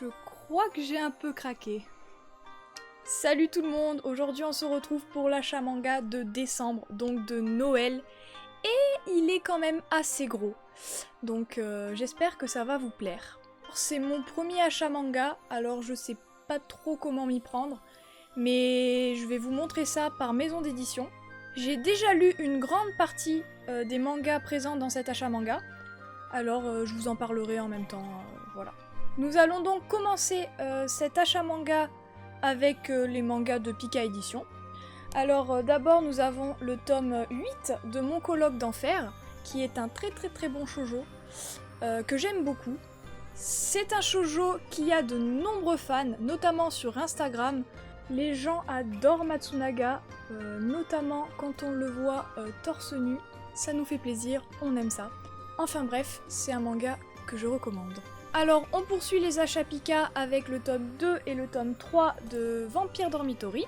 Je crois que j'ai un peu craqué. Salut tout le monde, aujourd'hui on se retrouve pour l'achat manga de décembre, donc de Noël, et il est quand même assez gros, donc j'espère que ça va vous plaire. C'est mon premier achat manga, alors je sais pas trop comment m'y prendre, mais je vais vous montrer ça par maison d'édition. J'ai déjà lu une grande partie des mangas présents dans cet achat manga, alors je vous en parlerai en même temps, voilà. Nous allons donc commencer cet achat manga avec les mangas de Pika Édition. Alors d'abord nous avons le tome 8 de Mon colloque d'enfer, qui est un très bon shoujo que j'aime beaucoup. C'est un shoujo qui a de nombreux fans, notamment sur Instagram. Les gens adorent Matsunaga, notamment quand on le voit torse nu. Ça nous fait plaisir, on aime ça. Enfin bref, c'est un manga que je recommande. Alors on poursuit les achats Pika avec le tome 2 et le tome 3 de Vampire Dormitory.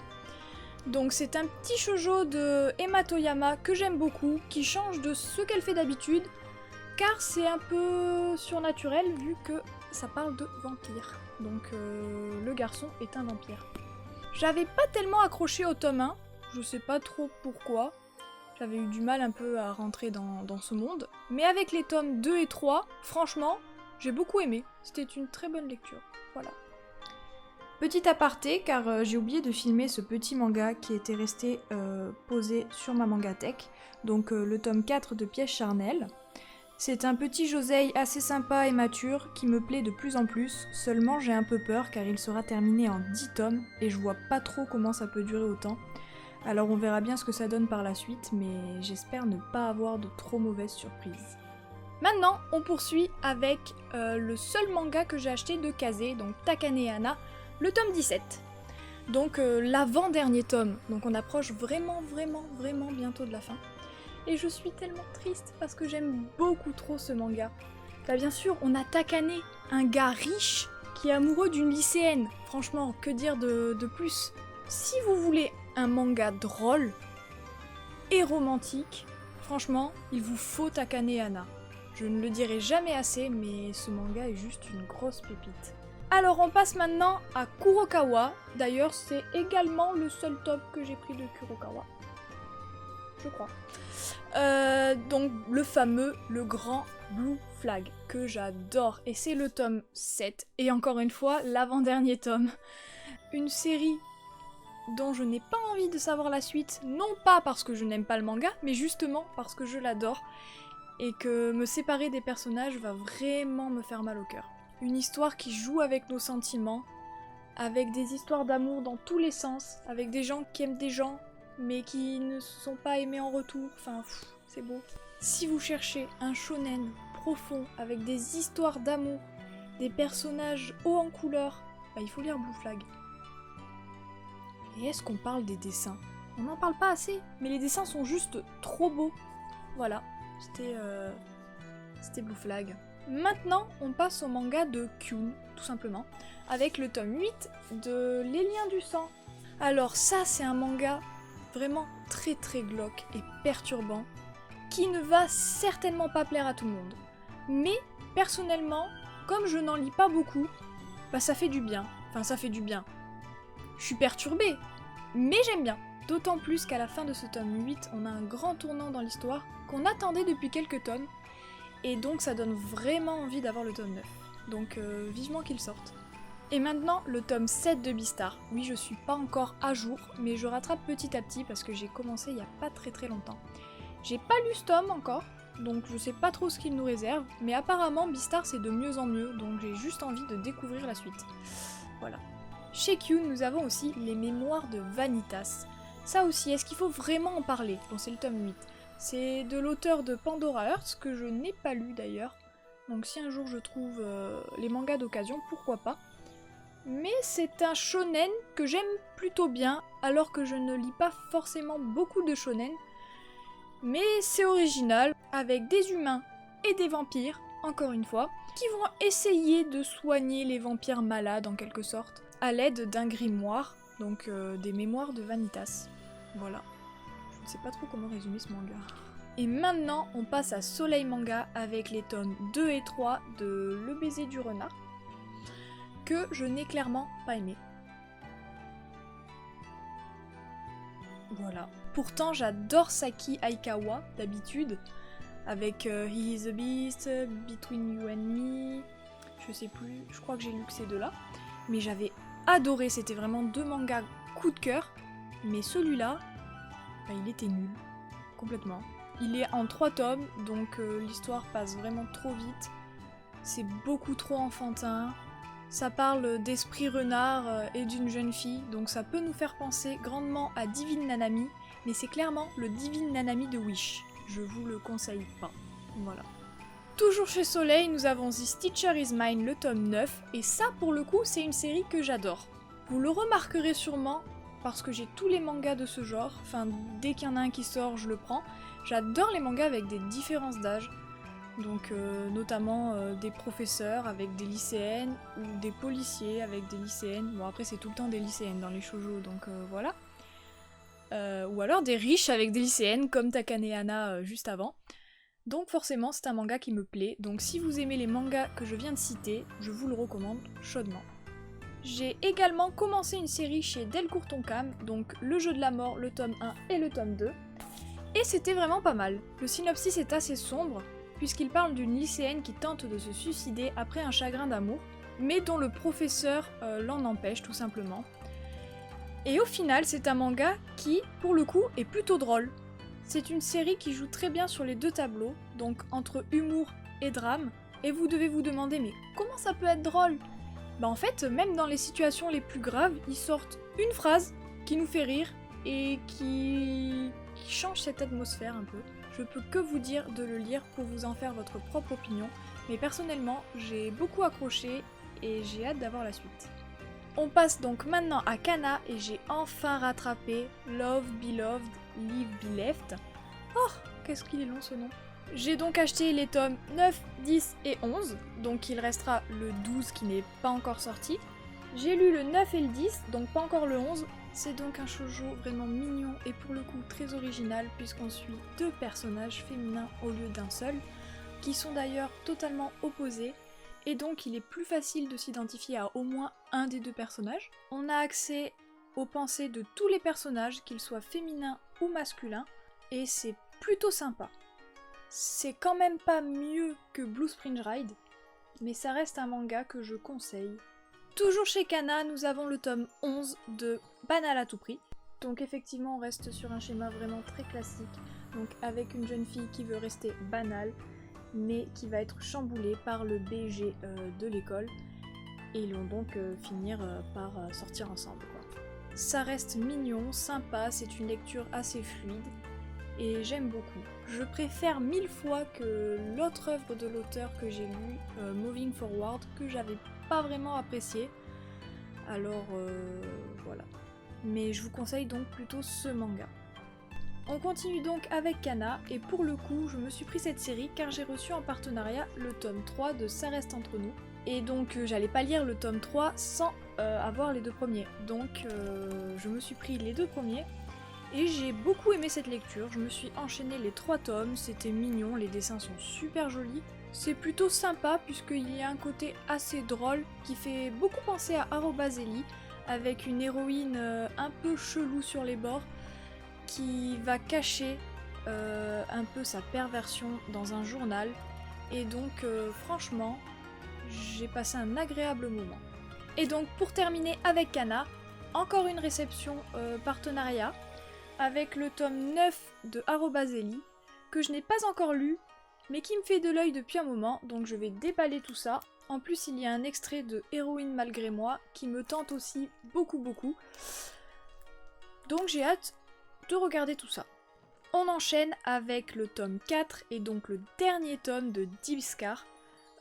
Donc c'est un petit shoujo de Emma Toyama que j'aime beaucoup, qui change de ce qu'elle fait d'habitude, car c'est un peu surnaturel vu que ça parle de vampire. Donc le garçon est un vampire. J'avais pas tellement accroché au tome 1, je sais pas trop pourquoi. J'avais eu du mal un peu à rentrer dans ce monde. Mais avec les tomes 2 et 3, franchement, j'ai beaucoup aimé. C'était une très bonne lecture. Voilà. Petit aparté, car j'ai oublié de filmer ce petit manga qui était resté posé sur ma mangatech. Donc le tome 4 de Piège charnel. C'est un petit Josei assez sympa et mature qui me plaît de plus en plus. Seulement j'ai un peu peur car il sera terminé en 10 tomes et je vois pas trop comment ça peut durer autant. Alors on verra bien ce que ça donne par la suite, mais j'espère ne pas avoir de trop mauvaises surprises. Maintenant, on poursuit avec le seul manga que j'ai acheté de Kazé, donc Takane Hana, le tome 17. Donc l'avant-dernier tome, donc on approche vraiment bientôt de la fin. Et je suis tellement triste parce que j'aime beaucoup trop ce manga. Bah bien sûr, on a Takane, un gars riche qui est amoureux d'une lycéenne. Franchement, que dire de plus? Si vous voulez un manga drôle et romantique, franchement, il vous faut Takane Hana. Je ne le dirai jamais assez, mais ce manga est juste une grosse pépite. Alors on passe maintenant à Kurokawa. D'ailleurs, c'est également le seul tome que j'ai pris de Kurokawa. Je crois. Donc le fameux, le grand Blue Flag, que j'adore. Et c'est le tome 7. Et encore une fois, l'avant-dernier tome. Une série dont je n'ai pas envie de savoir la suite, non pas parce que je n'aime pas le manga, mais justement parce que je l'adore, et que me séparer des personnages va vraiment me faire mal au cœur. Une histoire qui joue avec nos sentiments, avec des histoires d'amour dans tous les sens, avec des gens qui aiment des gens, mais qui ne se sont pas aimés en retour, enfin, c'est beau. Si vous cherchez un shonen profond, avec des histoires d'amour, des personnages hauts en couleur, bah, il faut lire Blue Flag. Et est-ce qu'on parle des dessins? On n'en parle pas assez, mais les dessins sont juste trop beaux. Voilà, c'était Blue Flag. Maintenant, on passe au manga de Kyun, tout simplement, avec le tome 8 de Les Liens du Sang. Alors ça, c'est un manga vraiment très glauque et perturbant, qui ne va certainement pas plaire à tout le monde. Mais, personnellement, comme je n'en lis pas beaucoup, bah ça fait du bien. Enfin, ça fait du bien. Je suis perturbée, mais j'aime bien. D'autant plus qu'à la fin de ce tome 8, on a un grand tournant dans l'histoire qu'on attendait depuis quelques tomes, et donc ça donne vraiment envie d'avoir le tome 9. Donc vivement qu'il sorte. Et maintenant, le tome 7 de Beastar. Oui, je suis pas encore à jour, mais je rattrape petit à petit parce que j'ai commencé il y a pas très longtemps. J'ai pas lu ce tome encore, donc je sais pas trop ce qu'il nous réserve, mais apparemment Beastar c'est de mieux en mieux, donc j'ai juste envie de découvrir la suite. Voilà. Chez Kyun, nous avons aussi les mémoires de Vanitas. Ça aussi, est-ce qu'il faut vraiment en parler? Bon, c'est le tome 8. C'est de l'auteur de Pandora Hearts, que je n'ai pas lu d'ailleurs. Donc si un jour je trouve les mangas d'occasion, pourquoi pas. Mais c'est un shonen que j'aime plutôt bien, alors que je ne lis pas forcément beaucoup de shonen. Mais c'est original, avec des humains et des vampires, encore une fois, qui vont essayer de soigner les vampires malades en quelque sorte, à l'aide d'un grimoire, donc des mémoires de Vanitas. Voilà. Je ne sais pas trop comment résumer ce manga. Et maintenant, on passe à Soleil Manga avec les tomes 2 et 3 de Le baiser du renard, que je n'ai clairement pas aimé. Voilà. Pourtant, j'adore Saki Aikawa d'habitude, avec He is a Beast, Between You and Me, je sais plus, je crois que j'ai lu que ces deux-là. Mais j'avais adoré, c'était vraiment 2 mangas coup de cœur. Mais celui-là, bah, il était nul, complètement. Il est en 3 tomes, donc l'histoire passe vraiment trop vite. C'est beaucoup trop enfantin. Ça parle d'esprit renard et d'une jeune fille, donc ça peut nous faire penser grandement à Divine Nanami, mais c'est clairement le Divine Nanami de Wish. Je vous le conseille pas. Voilà. Toujours chez Soleil, nous avons The Stitcher is Mine, le tome 9, et ça pour le coup c'est une série que j'adore. Vous le remarquerez sûrement, parce que j'ai tous les mangas de ce genre, enfin dès qu'il y en a un qui sort, je le prends. J'adore les mangas avec des différences d'âge. Donc notamment des professeurs avec des lycéennes ou des policiers avec des lycéennes. Bon après c'est tout le temps des lycéennes dans les shoujo donc voilà. Ou alors des riches avec des lycéennes comme Takane Hana juste avant. Donc forcément c'est un manga qui me plaît. Donc si vous aimez les mangas que je viens de citer, je vous le recommande chaudement. J'ai également commencé une série chez Delcourt Tonkam, donc Le Jeu de la Mort, le tome 1 et le tome 2. Et c'était vraiment pas mal. Le synopsis est assez sombre, puisqu'il parle d'une lycéenne qui tente de se suicider après un chagrin d'amour, mais dont le professeur l'en empêche tout simplement. Et au final, c'est un manga qui, pour le coup, est plutôt drôle. C'est une série qui joue très bien sur les 2 tableaux, donc entre humour et drame, et vous devez vous demander mais comment ça peut être drôle ? Bah en fait, même dans les situations les plus graves, ils sortent une phrase qui nous fait rire et qui change cette atmosphère un peu. Je peux que vous dire de le lire pour vous en faire votre propre opinion, mais personnellement, j'ai beaucoup accroché et j'ai hâte d'avoir la suite. On passe donc maintenant à Kana et j'ai enfin rattrapé Love Beloved, Live Be Left. Oh, qu'est-ce qu'il est long ce nom. J'ai donc acheté les tomes 9, 10 et 11, donc il restera le 12 qui n'est pas encore sorti. J'ai lu le 9 et le 10, donc pas encore le 11. C'est donc un shoujo vraiment mignon et pour le coup très original puisqu'on suit 2 personnages féminins au lieu d'un seul, qui sont d'ailleurs totalement opposés, et donc il est plus facile de s'identifier à au moins un des 2 personnages. On a accès aux pensées de tous les personnages, qu'ils soient féminins ou masculins, et c'est plutôt sympa. C'est quand même pas mieux que Blue Spring Ride, mais ça reste un manga que je conseille. Toujours chez Kana, nous avons le tome 11 de Banal à tout prix. Donc effectivement, on reste sur un schéma vraiment très classique, donc avec une jeune fille qui veut rester banale, mais qui va être chamboulée par le BG de l'école, et ils vont donc finir par sortir ensemble, quoi. Ça reste mignon, sympa, c'est une lecture assez fluide, et j'aime beaucoup. Je préfère 1000 fois que l'autre œuvre de l'auteur que j'ai lu, Moving Forward, que j'avais pas vraiment apprécié. Alors voilà. Mais je vous conseille donc plutôt ce manga. On continue donc avec Kana, et pour le coup, je me suis pris cette série car j'ai reçu en partenariat le tome 3 de Ça reste entre nous. Et donc j'allais pas lire le tome 3 sans avoir les 2 premiers. Donc je me suis pris les 2 premiers. Et j'ai beaucoup aimé cette lecture, je me suis enchaîné les 3 tomes, c'était mignon, les dessins sont super jolis. C'est plutôt sympa puisqu'il y a un côté assez drôle qui fait beaucoup penser à Arobazeli, avec une héroïne un peu chelou sur les bords qui va cacher un peu sa perversion dans un journal. Et donc franchement, j'ai passé un agréable moment. Et donc pour terminer avec Kana, encore une réception partenariat, avec le tome 9 de Arobazeli, que je n'ai pas encore lu, mais qui me fait de l'œil depuis un moment, donc je vais déballer tout ça. En plus, il y a un extrait de Héroïne malgré moi, qui me tente aussi beaucoup. Donc j'ai hâte de regarder tout ça. On enchaîne avec le tome 4, et donc le dernier tome de Dibskar,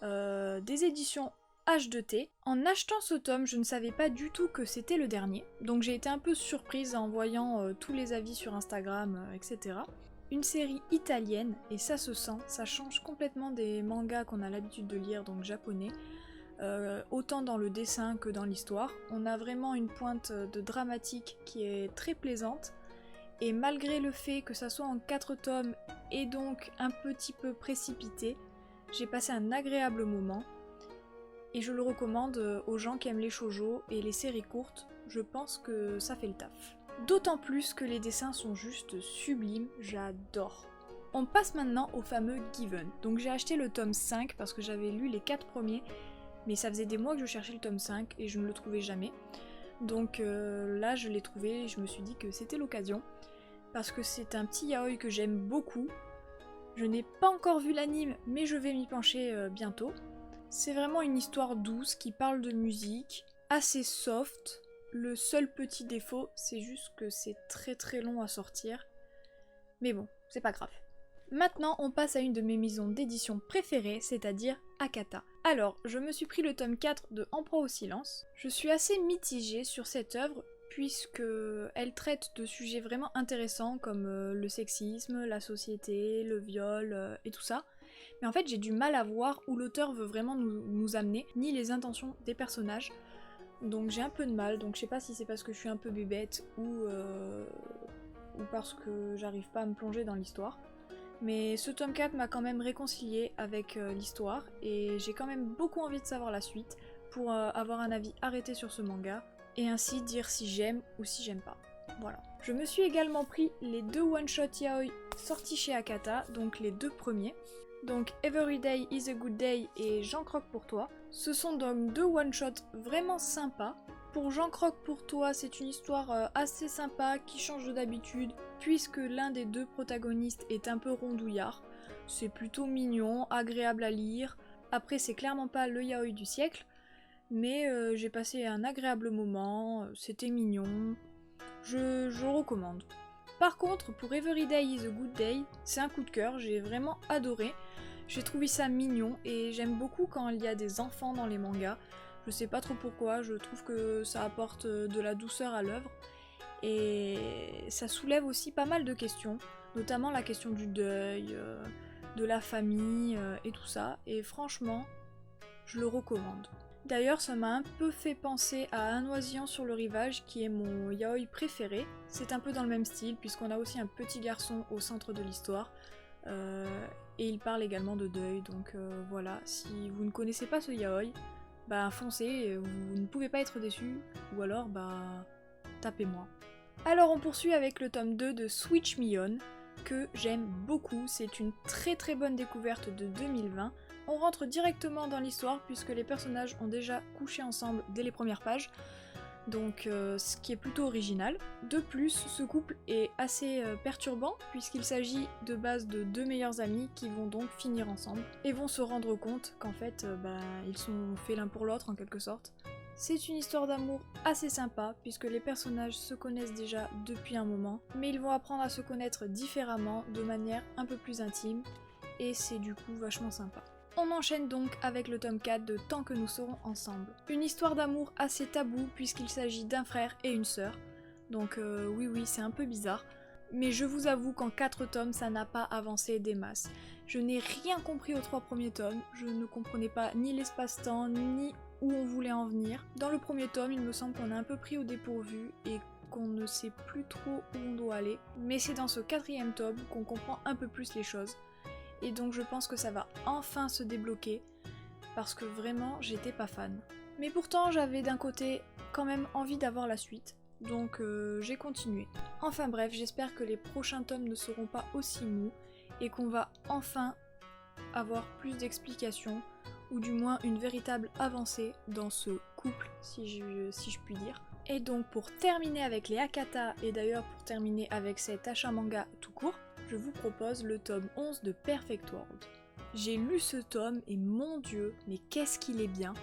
des éditions H2T. En achetant ce tome, je ne savais pas du tout que c'était le dernier, donc j'ai été un peu surprise en voyant tous les avis sur Instagram, etc. Une série italienne, et ça se sent, ça change complètement des mangas qu'on a l'habitude de lire, donc japonais, autant dans le dessin que dans l'histoire. On a vraiment une pointe de dramatique qui est très plaisante, et malgré le fait que ça soit en 4 tomes et donc un petit peu précipité, j'ai passé un agréable moment. et je le recommande aux gens qui aiment les shoujo et les séries courtes, je pense que ça fait le taf. D'autant plus que les dessins sont juste sublimes, j'adore. On passe maintenant au fameux Given. Donc j'ai acheté le tome 5 parce que j'avais lu les 4 premiers, mais ça faisait des mois que je cherchais le tome 5 et je ne le trouvais jamais. Donc là je l'ai trouvé et je me suis dit que c'était l'occasion, parce que c'est un petit yaoi que j'aime beaucoup. Je n'ai pas encore vu l'anime, mais je vais m'y pencher bientôt. C'est vraiment une histoire douce qui parle de musique, assez soft. Le seul petit défaut, c'est juste que c'est très long à sortir. Mais bon, c'est pas grave. Maintenant, on passe à une de mes maisons d'édition préférées, c'est-à-dire Akata. Alors, je me suis pris le tome 4 de En proie au silence. Je suis assez mitigée sur cette œuvre, puisque elle traite de sujets vraiment intéressants comme le sexisme, la société, le viol et tout ça. Mais en fait, j'ai du mal à voir où l'auteur veut vraiment nous amener, ni les intentions des personnages. Donc j'ai un peu de mal, donc je sais pas si c'est parce que je suis un peu bébête ou parce que j'arrive pas à me plonger dans l'histoire. Mais ce tome 4 m'a quand même réconcilié avec l'histoire et j'ai quand même beaucoup envie de savoir la suite pour avoir un avis arrêté sur ce manga et ainsi dire si j'aime ou si j'aime pas. Voilà. Je me suis également pris les 2 one-shot yaoi sortis chez Akata, donc les 2 premiers. Donc Every Day is a Good Day et J'en croque pour toi. Ce sont donc 2 one-shots vraiment sympas. Pour J'en croque pour toi, c'est une histoire assez sympa qui change d'habitude puisque l'un des 2 protagonistes est un peu rondouillard. C'est plutôt mignon, agréable à lire. Après, c'est clairement pas le yaoi du siècle, mais j'ai passé un agréable moment, c'était mignon. Je recommande. Par contre, pour Every Day is a Good Day, c'est un coup de cœur, j'ai vraiment adoré. J'ai trouvé ça mignon et j'aime beaucoup quand il y a des enfants dans les mangas. Je sais pas trop pourquoi, je trouve que ça apporte de la douceur à l'œuvre. Et ça soulève aussi pas mal de questions, notamment la question du deuil, de la famille et tout ça. Et franchement, je le recommande. D'ailleurs, ça m'a un peu fait penser à Un oisillon sur le rivage, qui est mon yaoi préféré. C'est un peu dans le même style, puisqu'on a aussi un petit garçon au centre de l'histoire. Et il parle également de deuil, donc voilà. Si vous ne connaissez pas ce yaoi, bah foncez, vous ne pouvez pas être déçus, ou alors bah tapez-moi. Alors on poursuit avec le tome 2 de Switch Me On, que j'aime beaucoup, c'est une très bonne découverte de 2020. On rentre directement dans l'histoire puisque les personnages ont déjà couché ensemble dès les premières pages, donc ce qui est plutôt original. De plus, ce couple est assez perturbant puisqu'il s'agit de base de 2 meilleurs amis qui vont donc finir ensemble et vont se rendre compte qu'en fait ils sont faits l'un pour l'autre en quelque sorte. C'est une histoire d'amour assez sympa puisque les personnages se connaissent déjà depuis un moment, mais ils vont apprendre à se connaître différemment, de manière un peu plus intime, et c'est du coup vachement sympa. On enchaîne donc avec le tome 4 de Tant que nous serons ensemble. Une histoire d'amour assez taboue puisqu'il s'agit d'un frère et une sœur, donc oui c'est un peu bizarre, mais je vous avoue qu'en 4 tomes ça n'a pas avancé des masses. Je n'ai rien compris aux 3 premiers tomes, je ne comprenais pas ni l'espace-temps, ni où on voulait en venir. Dans le premier tome, il me semble qu'on est un peu pris au dépourvu et qu'on ne sait plus trop où on doit aller, mais c'est dans ce 4e tome qu'on comprend un peu plus les choses. Et donc je pense que ça va enfin se débloquer, parce que vraiment j'étais pas fan. Mais pourtant j'avais d'un côté quand même envie d'avoir la suite, donc j'ai continué. Enfin bref, j'espère que les prochains tomes ne seront pas aussi mous, et qu'on va enfin avoir plus d'explications, ou du moins une véritable avancée dans ce couple, si je puis dire. Et donc pour terminer avec les Akata, et d'ailleurs pour terminer avec cet achat manga tout court, je vous propose le tome 11 de Perfect World. J'ai lu ce tome et mon dieu, mais qu'est-ce qu'il est bien!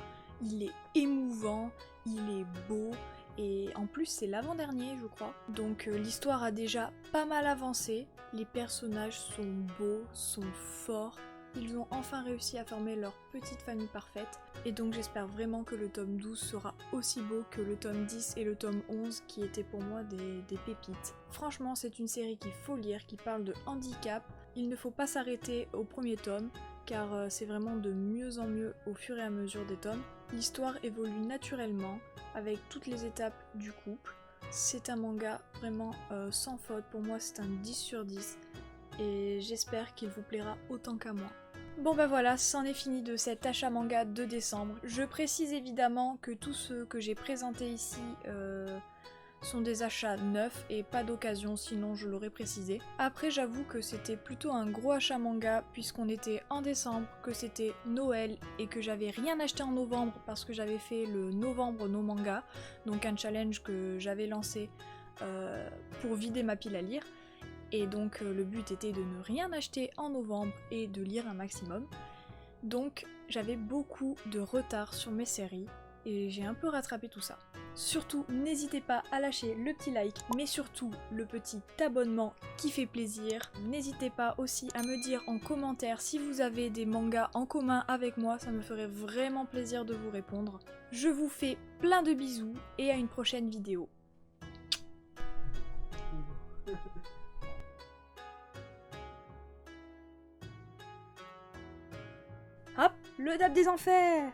Il est émouvant, il est beau, et en plus c'est l'avant-dernier je crois. Donc l'histoire a déjà pas mal avancé, les personnages sont beaux, sont forts, ils ont enfin réussi à former leur petite famille parfaite, et donc j'espère vraiment que le tome 12 sera aussi beau que le tome 10 et le tome 11 qui étaient pour moi des pépites. Franchement c'est une série qu'il faut lire, qui parle de handicap, il ne faut pas s'arrêter au premier tome, car c'est vraiment de mieux en mieux au fur et à mesure des tomes. L'histoire évolue naturellement, avec toutes les étapes du couple. C'est un manga vraiment sans faute, pour moi c'est un 10 sur 10, et j'espère qu'il vous plaira autant qu'à moi. Bon bah voilà, c'en est fini de cet achat manga de décembre. Je précise évidemment que tous ceux que j'ai présentés ici sont des achats neufs et pas d'occasion, sinon je l'aurais précisé. Après j'avoue que c'était plutôt un gros achat manga puisqu'on était en décembre, que c'était Noël et que j'avais rien acheté en novembre parce que j'avais fait le novembre no manga, donc un challenge que j'avais lancé pour vider ma pile à lire. Et donc le but était de ne rien acheter en novembre et de lire un maximum. Donc j'avais beaucoup de retard sur mes séries et j'ai un peu rattrapé tout ça. Surtout n'hésitez pas à lâcher le petit like, mais surtout le petit abonnement qui fait plaisir. N'hésitez pas aussi à me dire en commentaire si vous avez des mangas en commun avec moi, ça me ferait vraiment plaisir de vous répondre. Je vous fais plein de bisous et à une prochaine vidéo. Hop, le dab des enfers!